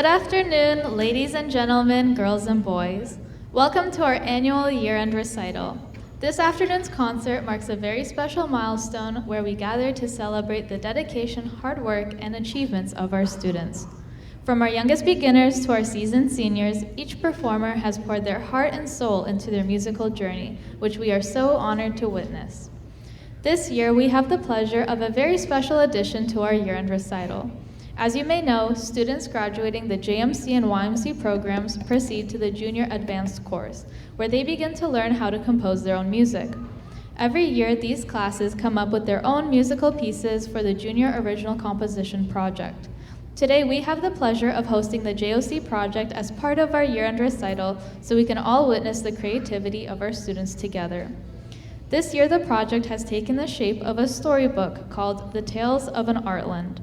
Good afternoon, ladies and gentlemen, girls and boys. Welcome to our annual year-end recital. This afternoon's concert marks a very special milestone where we gather to celebrate the dedication, hard work, and achievements of our students. From our youngest beginners to our seasoned seniors, each performer has poured their heart and soul into their musical journey, which we are so honored to witness. This year, we have the pleasure of a very special addition to our year-end recital. As you may know, students graduating the JMC and YMC programs proceed to the Junior Advanced course, where they begin to learn how to compose their own music. Every year, these classes come up with their own musical pieces for the Junior Original Composition Project. Today, we have the pleasure of hosting the JOC project as part of our year-end recital, so we can all witness the creativity of our students together. This year, the project has taken the shape of a storybook called The Tales of an Artland.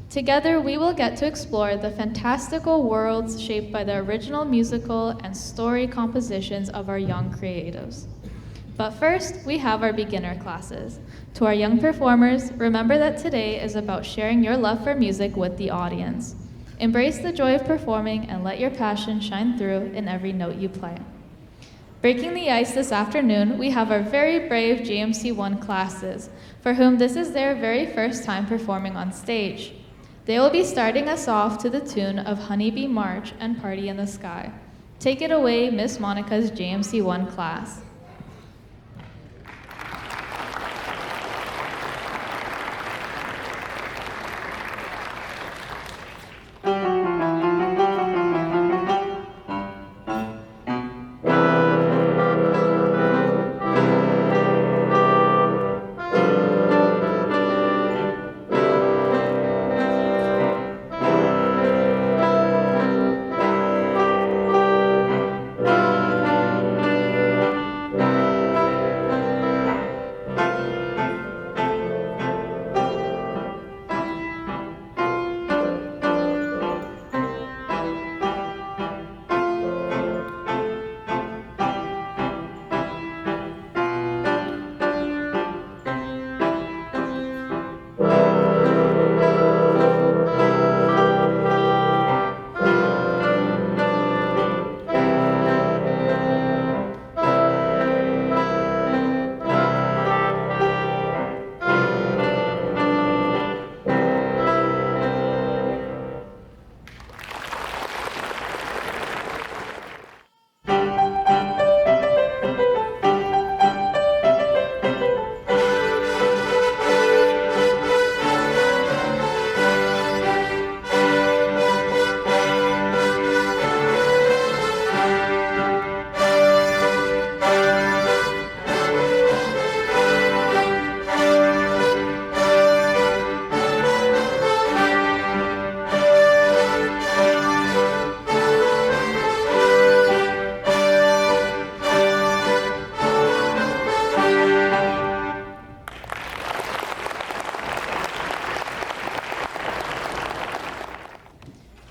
Together, we will get to explore the fantastical worlds shaped by the original musical and story compositions of our young creatives. But first, we have our beginner classes. To our young performers, remember that today is about sharing your love for music with the audience. Embrace the joy of performing and let your passion shine through in every note you play. Breaking the ice this afternoon, we have our very brave JMC1 classes, for whom this is their very first time performing on stage. They will be starting us off to the tune of Honeybee March and Party in the Sky. Take it away, Miss Monica's JMC1 class.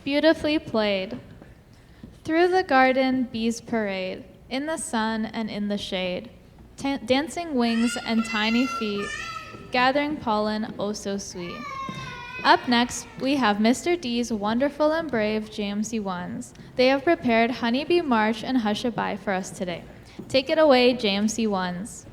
Beautifully played. Through the garden, bees parade, in the sun and in the shade, dancing wings and tiny feet, gathering pollen oh so sweet. Up next, we have Mr. D's wonderful and brave JMC1s. They have prepared Honeybee March and Hushabye for us today. Take it away, JMC1s.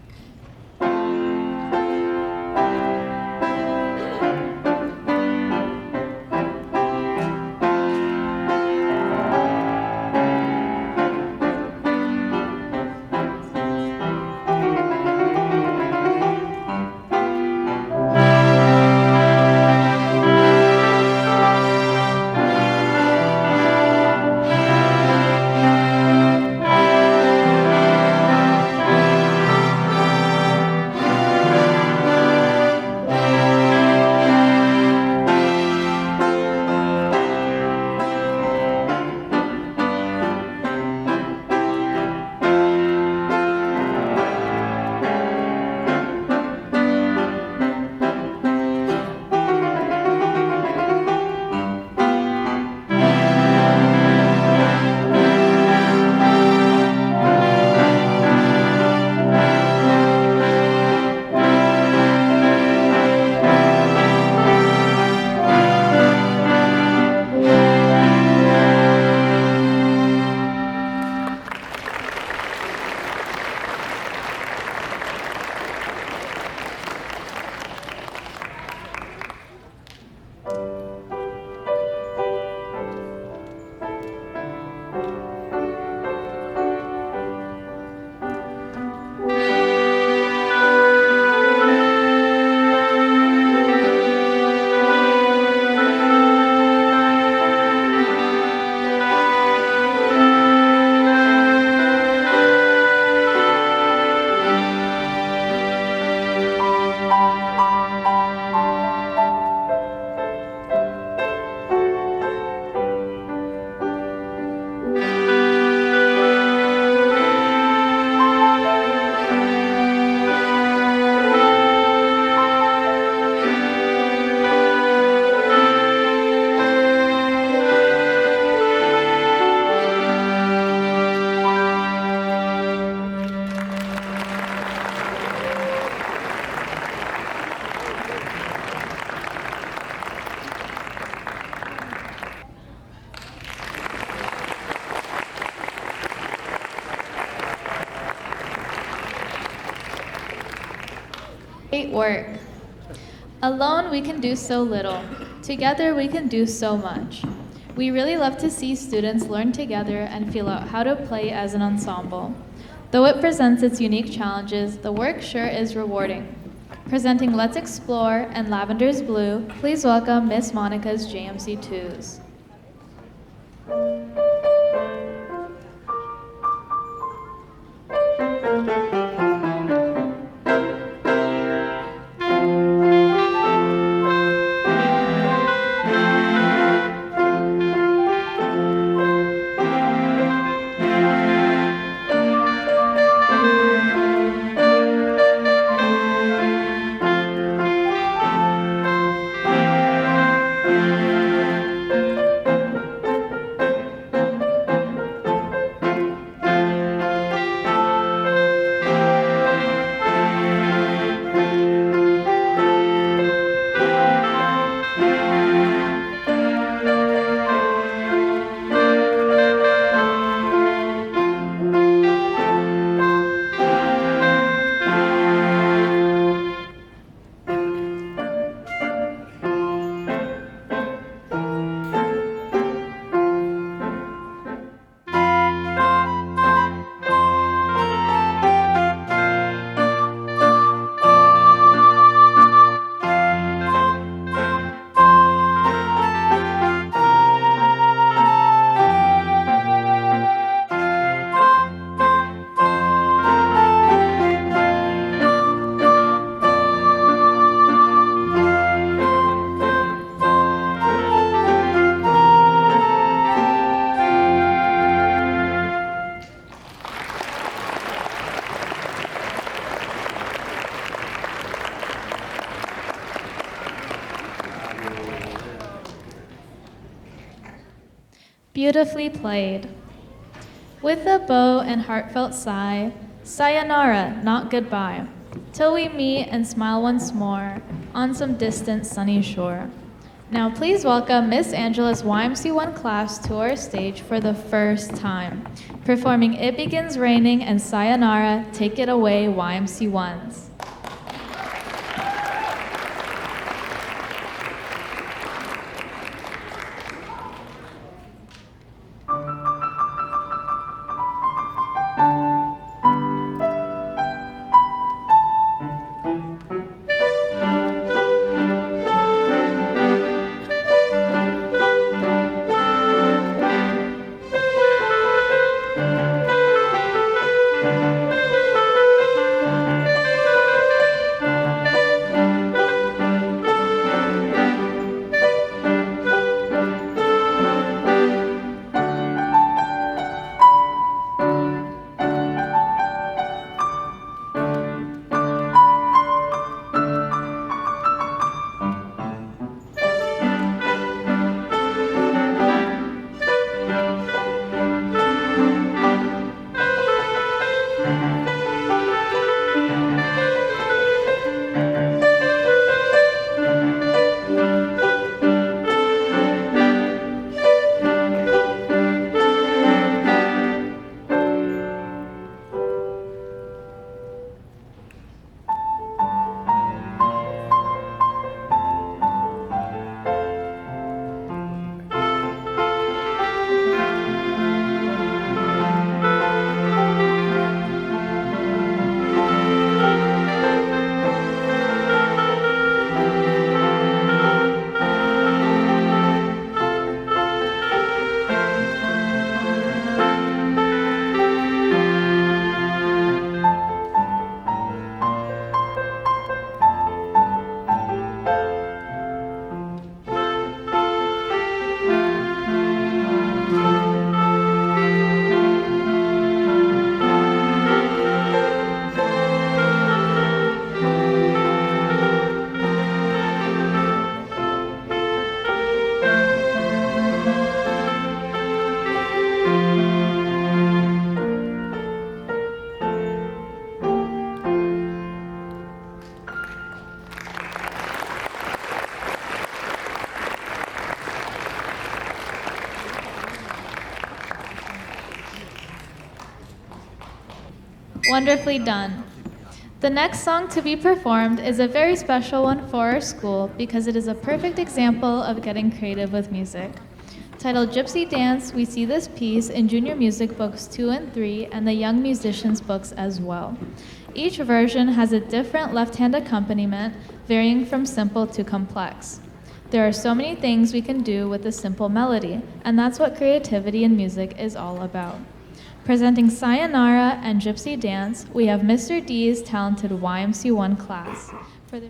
Great work. Alone, we can do so little. Together, we can do so much. We really love to see students learn together and feel out how to play as an ensemble. Though it presents its unique challenges, the work sure is rewarding. Presenting Let's Explore and Lavender's Blue, please welcome Miss Monica's JMC2s. Beautifully played. With a bow and heartfelt sigh, sayonara, not goodbye, till we meet and smile once more on some distant sunny shore. Now please welcome Miss Angela's YMC1 class to our stage for the first time, performing It Begins Raining and Sayonara, Take It Away, YMC1s. Wonderfully done. The next song to be performed is a very special one for our school because it is a perfect example of getting creative with music. Titled Gypsy Dance, we see this piece in junior music books 2 and 3 and the young musicians books as well. Each version has a different left-hand accompaniment, varying from simple to complex. There are so many things we can do with a simple melody, and that's what creativity in music is all about. Presenting Sayonara and Gypsy Dance, we have Mr. D's talented YMC1 class. For the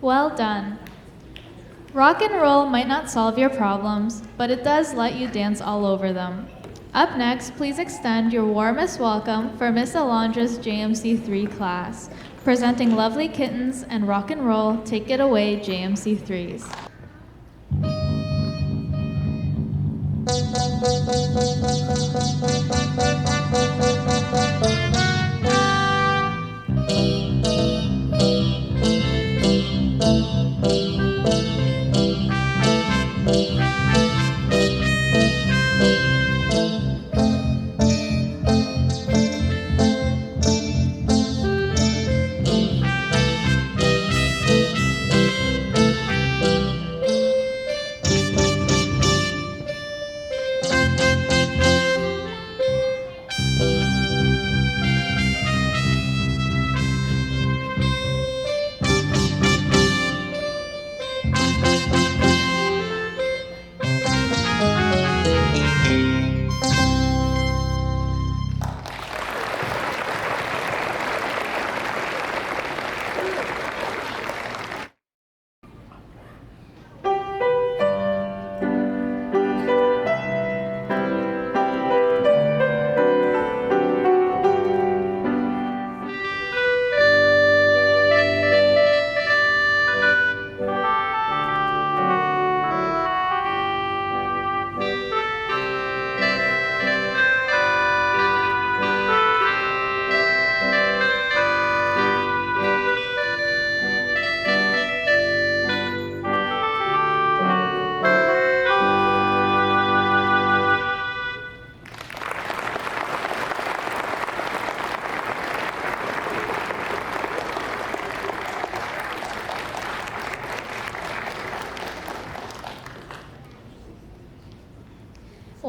Well done. Rock and roll might not solve your problems, but it does let you dance all over them. Up next, please extend your warmest welcome for Miss Alondra's JMC3 class, presenting Lovely Kittens and Rock and Roll, Take It Away JMC3s.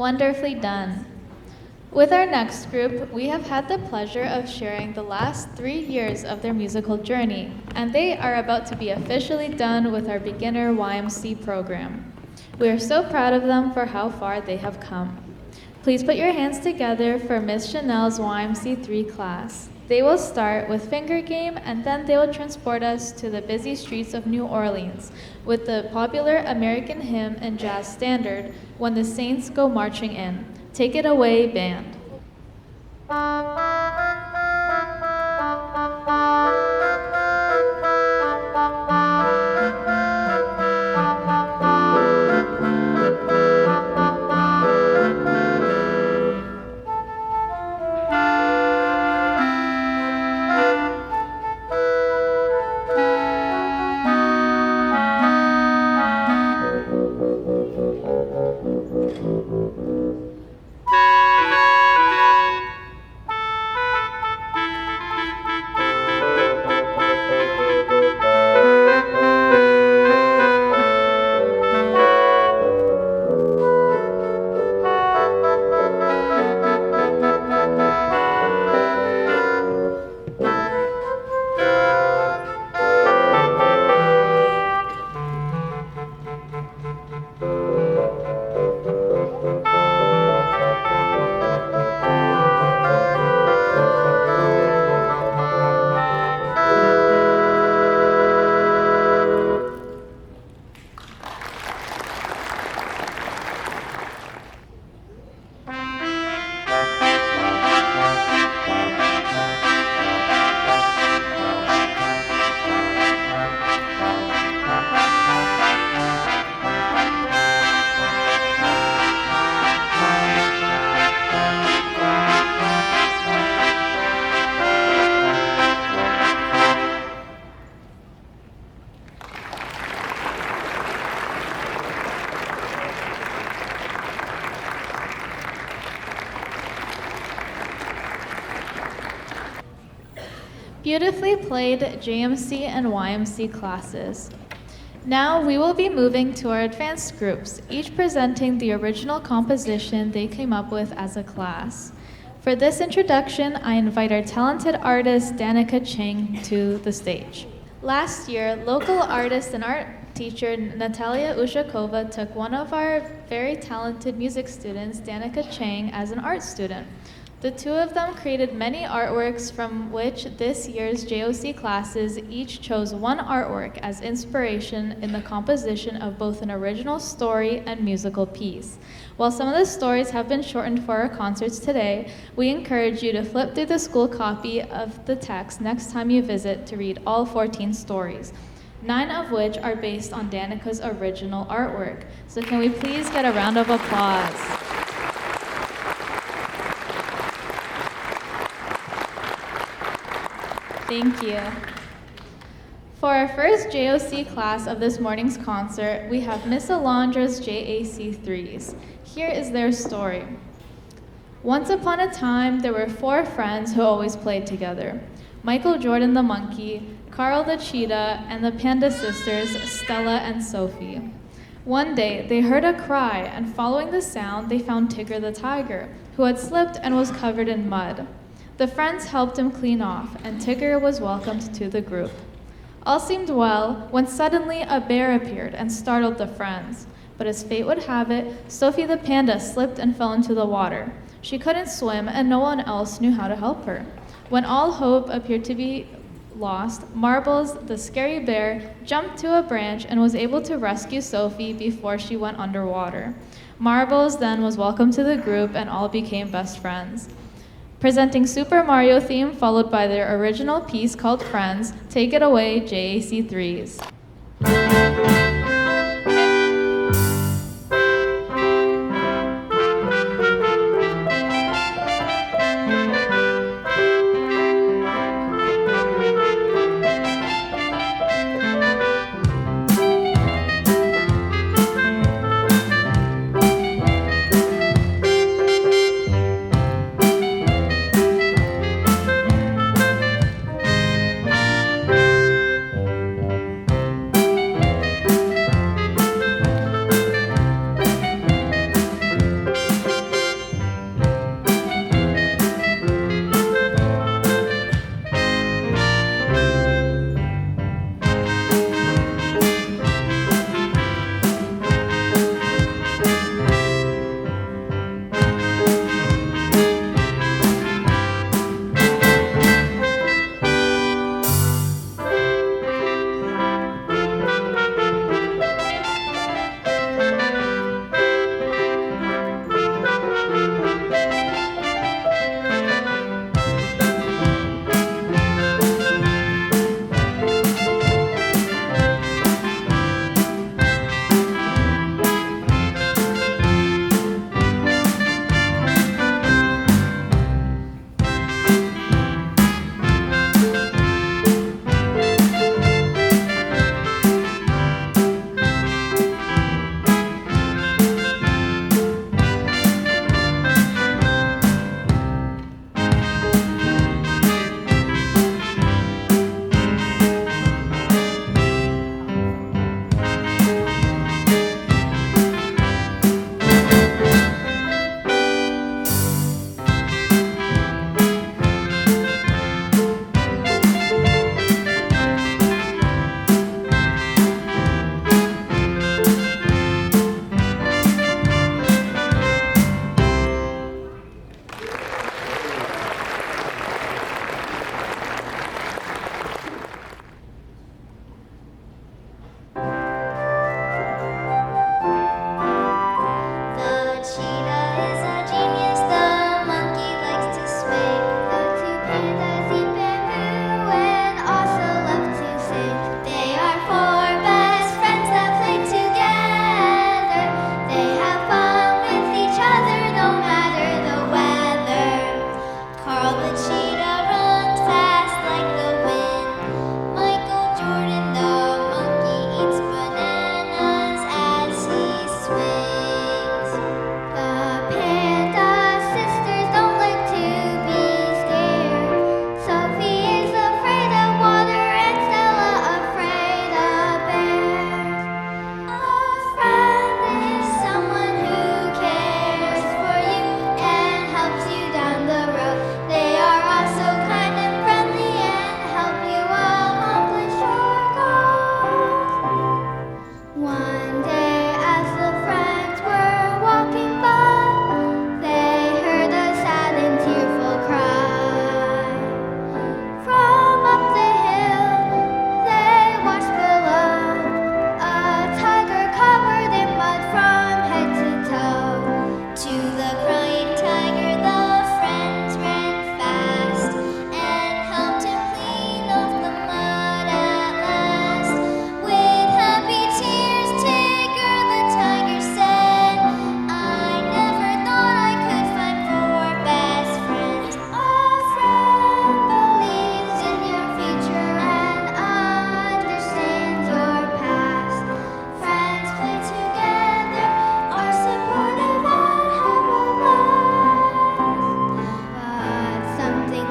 Wonderfully done. With our next group, we have had the pleasure of sharing the last 3 years of their musical journey, and they are about to be officially done with our beginner YMC program. We are so proud of them for how far they have come. Please put your hands together for Miss Chanel's YMC3 class. They will start with Finger Game, and then they will transport us to the busy streets of New Orleans with the popular American hymn and jazz standard, When the Saints Go Marching In. Take it away, band. Beautifully played JMC and YMC classes. Now we will be moving to our advanced groups, each presenting the original composition they came up with as a class. For this introduction, I invite our talented artist Danica Chang to the stage. Last year, local artist and art teacher Natalia Ushakova took one of our very talented music students, Danica Chang, as an art student. The two of them created many artworks from which this year's JOC classes each chose one artwork as inspiration in the composition of both an original story and musical piece. While some of the stories have been shortened for our concerts today, we encourage you to flip through the school copy of the text next time you visit to read all 14 stories, 9 of which are based on Danica's original artwork. So can we please get a round of applause? Thank you. For our first JOC class of this morning's concert, we have Miss Alondra's JAC3s. Here is their story. Once upon a time, there were 4 friends who always played together. Michael Jordan the monkey, Carl the cheetah, and the panda sisters, Stella and Sophie. One day, they heard a cry, and following the sound, they found Tigger the tiger, who had slipped and was covered in mud. The friends helped him clean off, and Tigger was welcomed to the group. All seemed well when suddenly a bear appeared and startled the friends. But as fate would have it, Sophie the panda slipped and fell into the water. She couldn't swim, and no one else knew how to help her. When all hope appeared to be lost, Marbles, the scary bear, jumped to a branch and was able to rescue Sophie before she went underwater. Marbles then was welcomed to the group, and all became best friends. Presenting Super Mario theme followed by their original piece called Friends, take it away, JAC3s.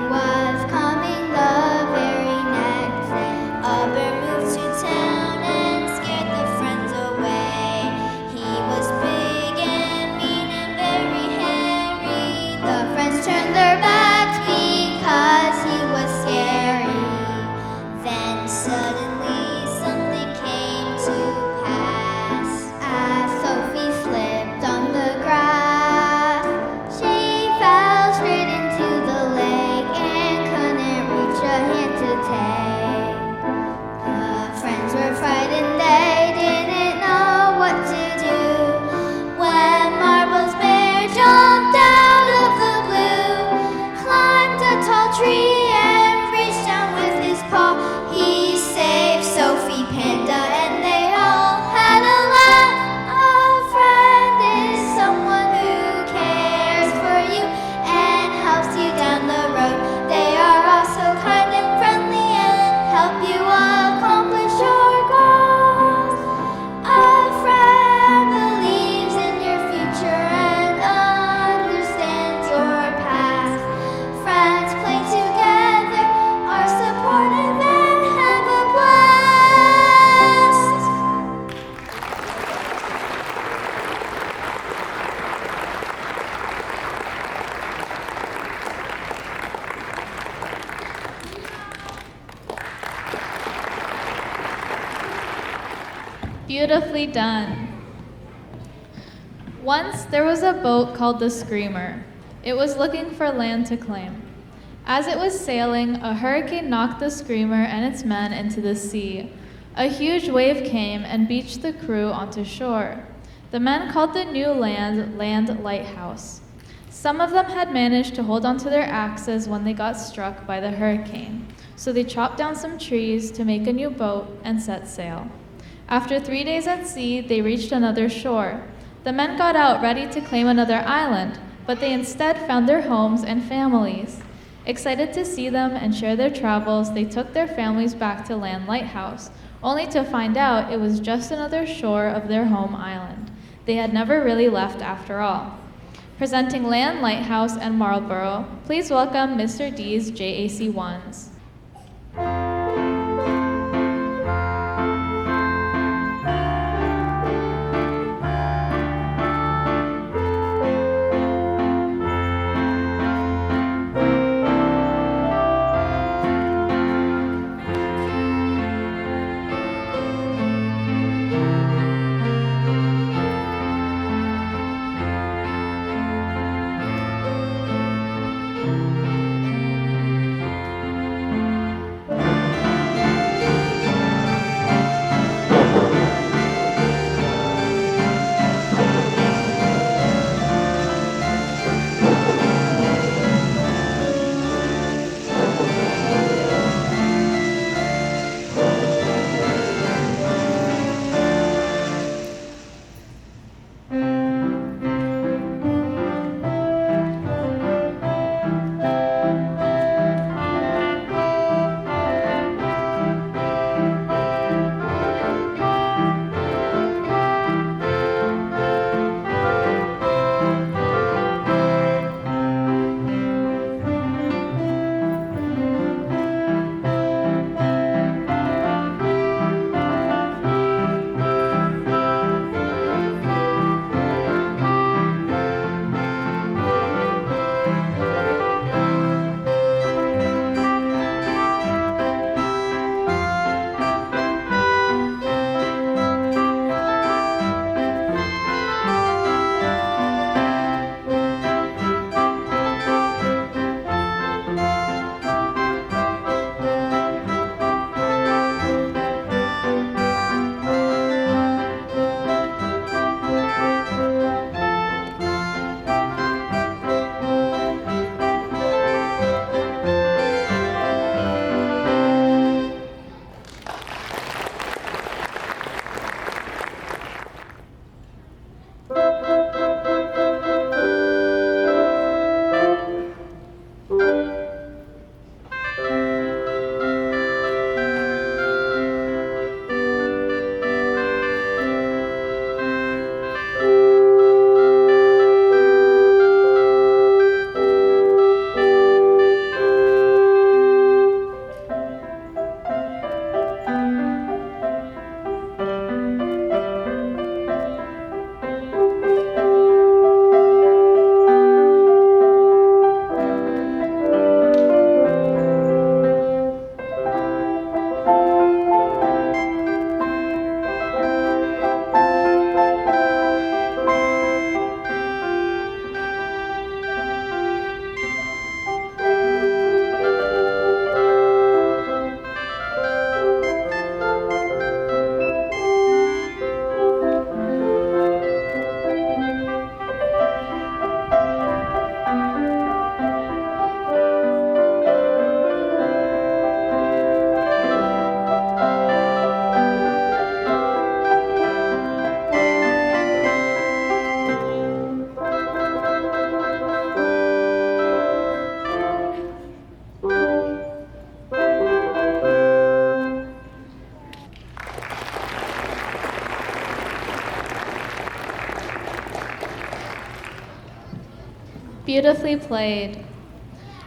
was coming the very next day. A bear moved to town and scared the friends away. He was big and mean and very hairy. The friends turned their backs because he was scary. Then suddenly something came to pass. As Sophie slipped on the grass, she fell straight into the lake and couldn't reach a hand to take. The friends were frightened, they didn't know what to do. When Marble's bear jumped out of the blue, climbed a tall tree and reached down with his paw, he saved Sophie, Panda, and they all had a laugh. A friend is someone who cares for you and helps you down the road. They are also kind and friendly and help you accomplish your goals. A friend believes in your future and understands your past. Friends play together, are supportive, and have a blast. Beautifully done. Once there was a boat called the Screamer. It was looking for land to claim. As it was sailing, a hurricane knocked the Screamer and its men into the sea. A huge wave came and beached the crew onto shore. The men called the new land Land Lighthouse. Some of them had managed to hold onto their axes when they got struck by the hurricane, so they chopped down some trees to make a new boat and set sail. After 3 days at sea, they reached another shore. The men got out ready to claim another island, but they instead found their homes and families. Excited to see them and share their travels, they took their families back to Land Lighthouse, only to find out it was just another shore of their home island. They had never really left after all. Presenting Land Lighthouse and Marlborough, please welcome Mr. D's JAC1s. beautifully played.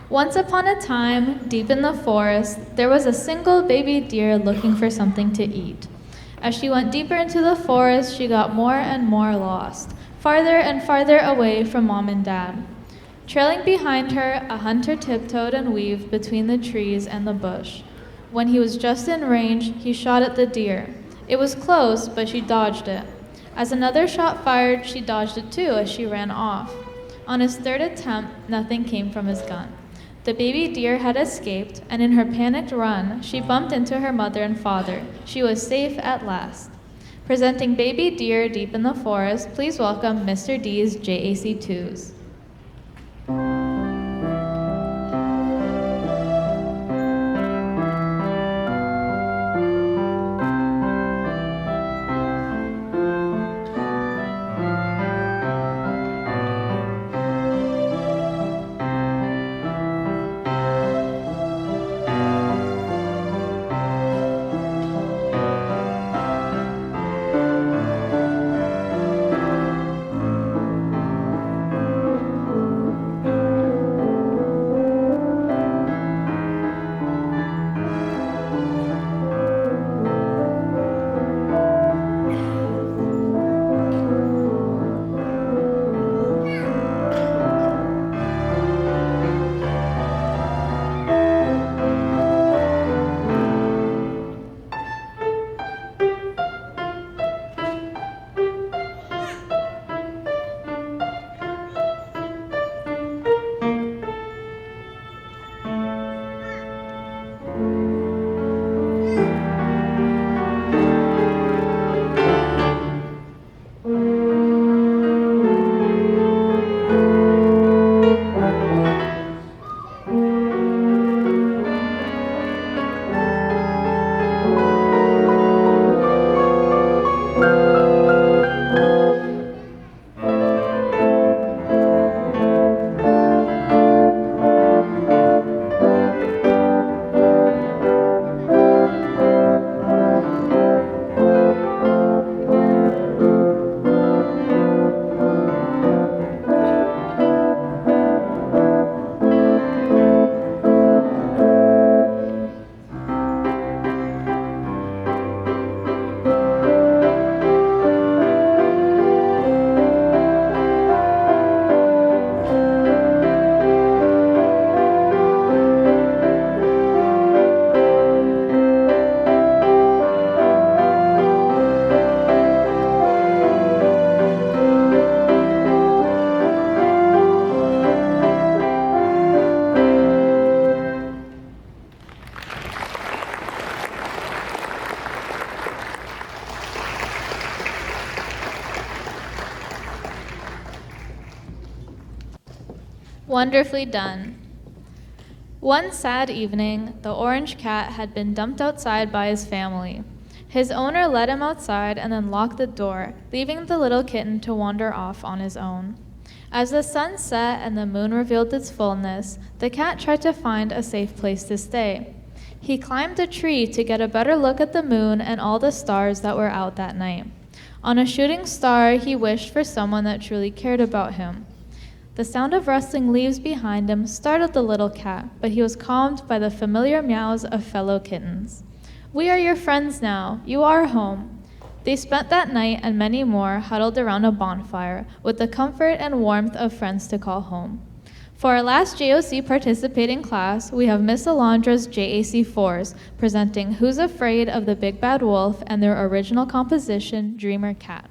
Once upon a time, deep in the forest, there was a single baby deer looking for something to eat. As she went deeper into the forest, she got more and more lost, farther and farther away from Mom and Dad. Trailing behind her, a hunter tiptoed and weaved between the trees and the bush. When he was just in range, he shot at the deer. It was close, but she dodged it. As another shot fired, she dodged it too as she ran off. On his third attempt, nothing came from his gun. The baby deer had escaped, and in her panicked run, she bumped into her mother and father. She was safe at last. Presenting Baby Deer Deep in the Forest, please welcome Mr. D's JAC2s. Wonderfully done. One sad evening, the orange cat had been dumped outside by his family. His owner let him outside and then locked the door, leaving the little kitten to wander off on his own. As the sun set and the moon revealed its fullness, the cat tried to find a safe place to stay. He climbed a tree to get a better look at the moon and all the stars that were out that night. On a shooting star, he wished for someone that truly cared about him. The sound of rustling leaves behind him startled the little cat, but he was calmed by the familiar meows of fellow kittens. "We are your friends now. You are home." They spent that night and many more huddled around a bonfire with the comfort and warmth of friends to call home. For our last JOC participating class, we have Miss Alondra's JAC4s presenting Who's Afraid of the Big Bad Wolf and their original composition, Dreamer Cat.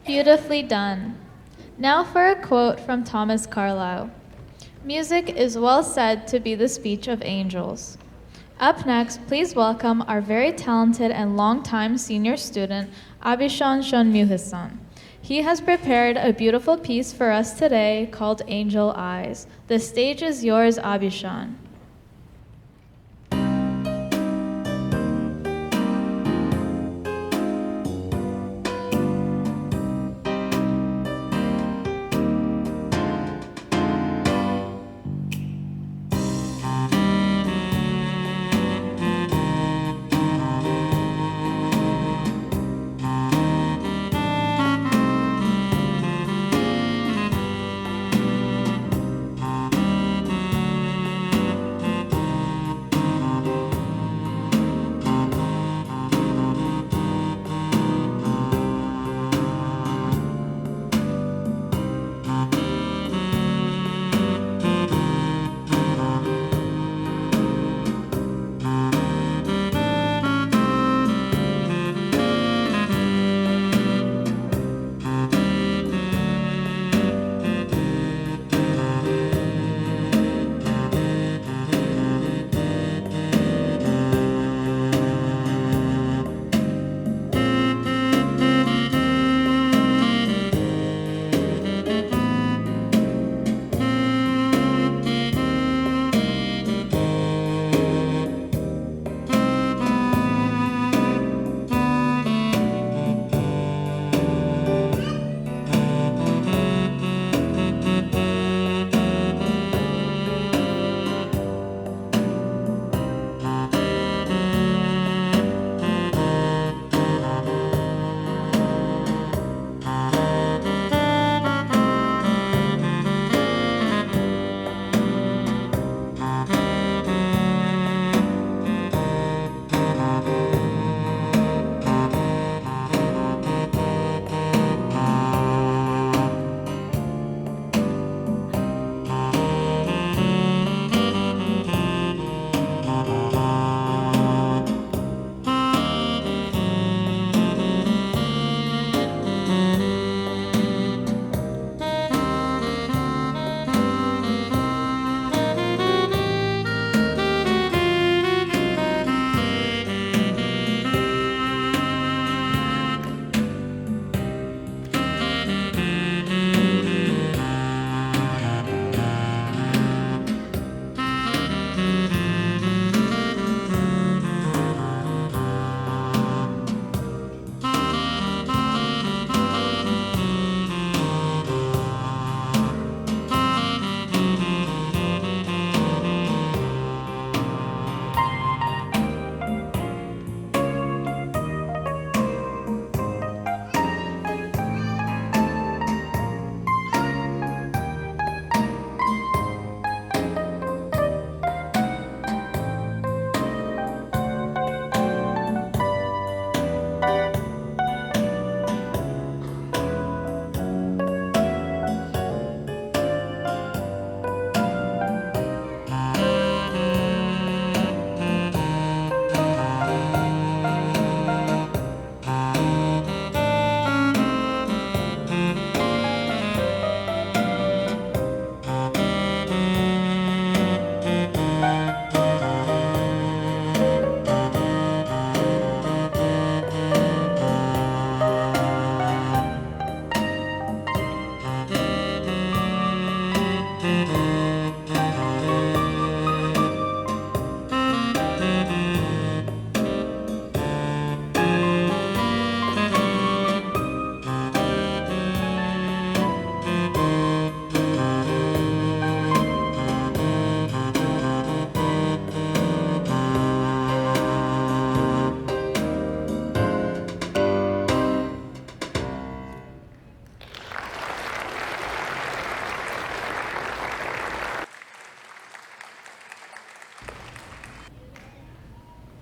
Beautifully done. Now for a quote from Thomas Carlyle. Music is well said to be the speech of angels. Up next, please welcome our very talented and longtime senior student, Abhishan Shonmuhisan. He has prepared a beautiful piece for us today called Angel Eyes. The stage is yours, Abhishan.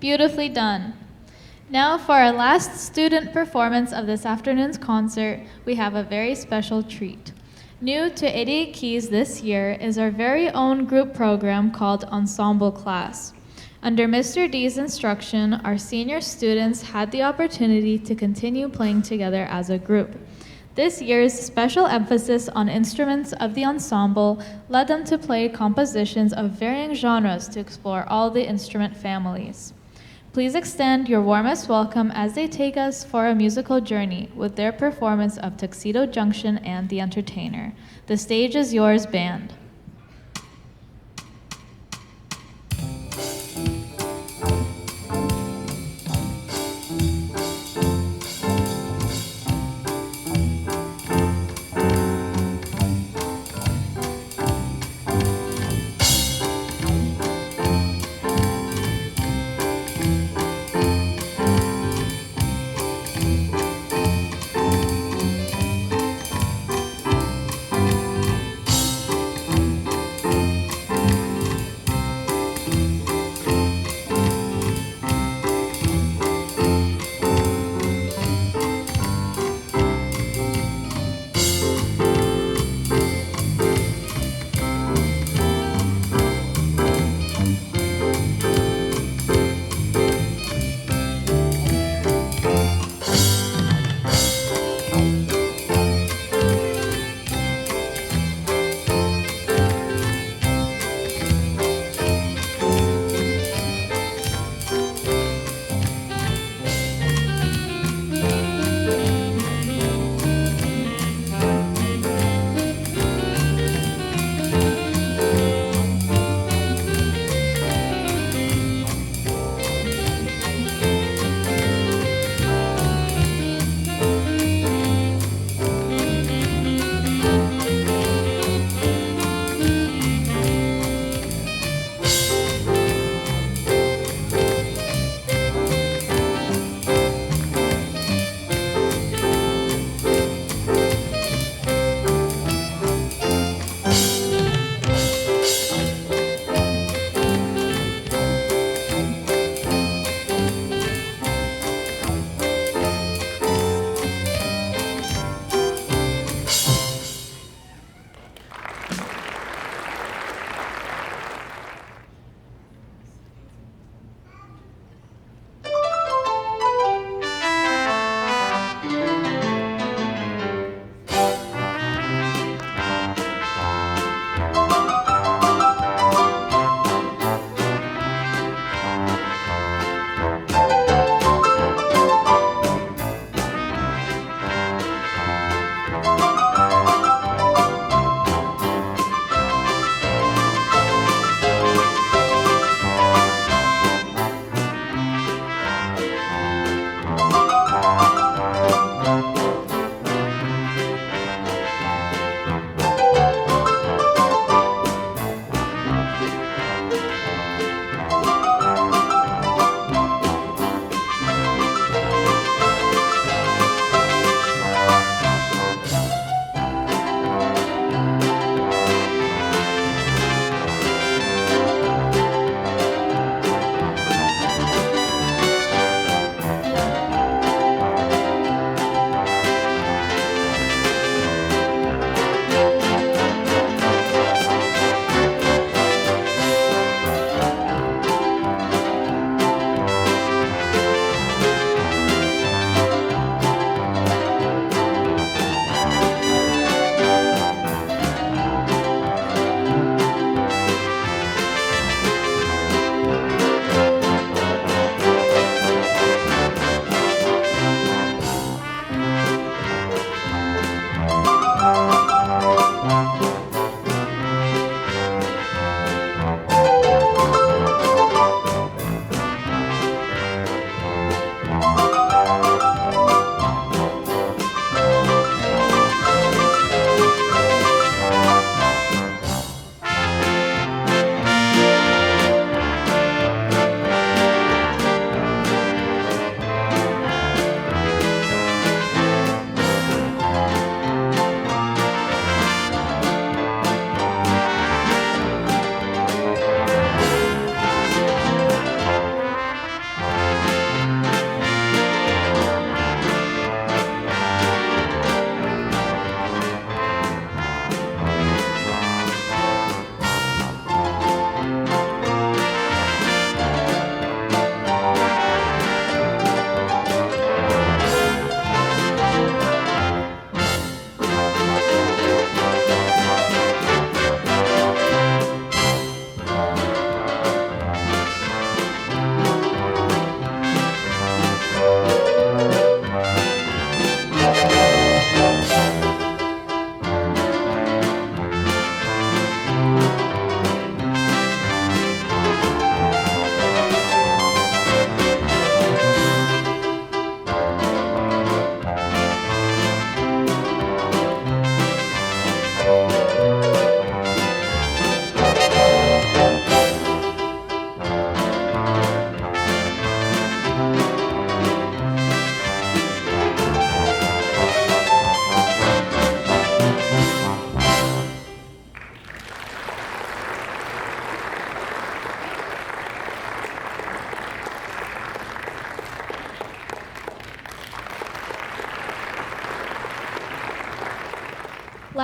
Beautifully done. Now for our last student performance of this afternoon's concert, we have a very special treat. New to 88 Keys this year is our very own group program called Ensemble Class. Under Mr. D's instruction, our senior students had the opportunity to continue playing together as a group. This year's special emphasis on instruments of the ensemble led them to play compositions of varying genres to explore all the instrument families. Please extend your warmest welcome as they take us for a musical journey with their performance of Tuxedo Junction and The Entertainer. The stage is yours, band.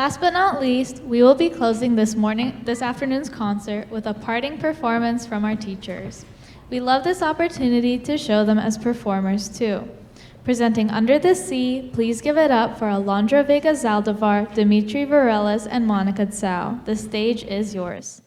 Last but not least, we will be closing this afternoon's concert with a parting performance from our teachers. We love this opportunity to show them as performers too. Presenting Under the Sea, please give it up for Alondra Vega Zaldivar, Dimitri Varelas, and Monica Tsao. The stage is yours.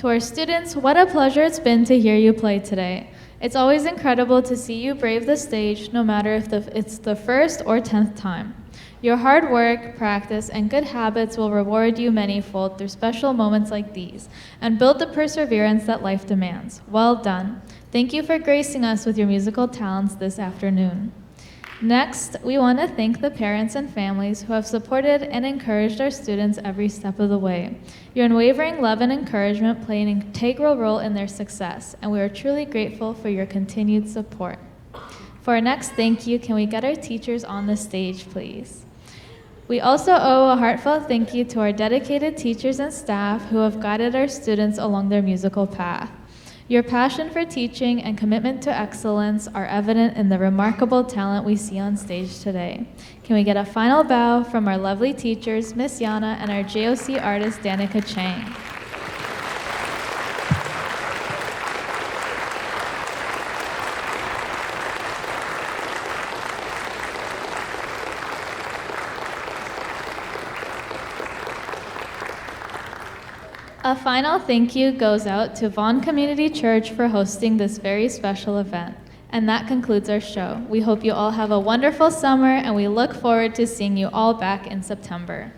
To our students, what a pleasure it's been to hear you play today. It's always incredible to see you brave the stage, no matter if it's the first or 10th time. Your hard work, practice, and good habits will reward you manyfold through special moments like these, and build the perseverance that life demands. Well done. Thank you for gracing us with your musical talents this afternoon. Next, we want to thank the parents and families who have supported and encouraged our students every step of the way. Your unwavering love and encouragement play an integral role in their success, and we are truly grateful for your continued support. For our next thank you, can we get our teachers on the stage, please? We also owe a heartfelt thank you to our dedicated teachers and staff who have guided our students along their musical path. Your passion for teaching and commitment to excellence are evident in the remarkable talent we see on stage today. Can we get a final bow from our lovely teachers, Miss Yana, and our JOC artist, Danica Chang? A final thank you goes out to Vaughan Community Church for hosting this very special event. And that concludes our show. We hope you all have a wonderful summer, and we look forward to seeing you all back in September.